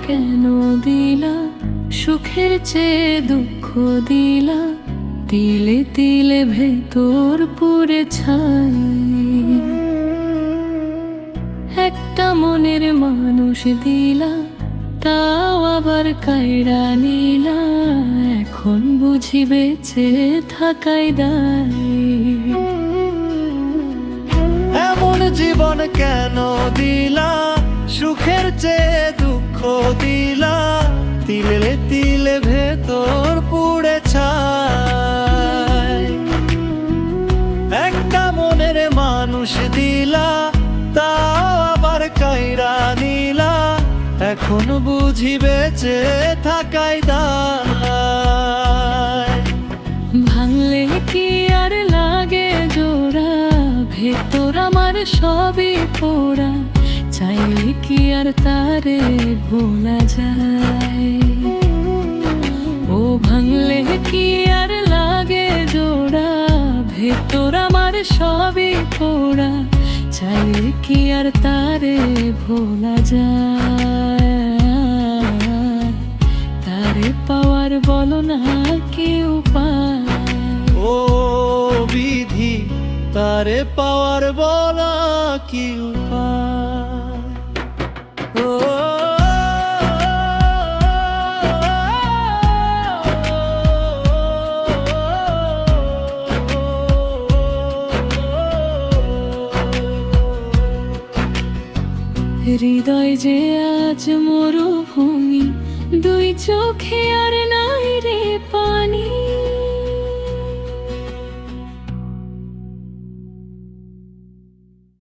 কেন দিলা, সুখের চেয়ে দুঃখ দিলা, তিলে তিলে ভেতর পুরে ছাই। একটা মনের মানুষ দিলা, তাও আবার কাইড়া নিলা, এখন বুঝি বেঁচে থাকাই দায়। এমন জীবন কেন দিলা, সুখের চেয়ে দুঃখ দিলা, তিলে তিলে ভেতর পুড়ে ছাই। একটা মনের মানুষ দিলা, তাও আবার কাইরা নিলা, এখন বুঝি বেঁচে থাকাই দায়। ভাঙলে কি আর লাগে জোড়া, ভেতর আমার সবই পোড়া, চাইলে কি আর তারে ভোলা যায়। ও ভাঙলে কি আর লাগে জোড়া, ভেতর আমার সবই পোড়া, চাইলে কি আর তারে ভোলা যায়। তারে পাওয়ার বলো না কি উপায়। ও বিধি, তারে পাওয়ার বলা কি উপায়। ও হৃদয় যে আজ মরুভূমি, দুই চোখে আর নাই রে পানি।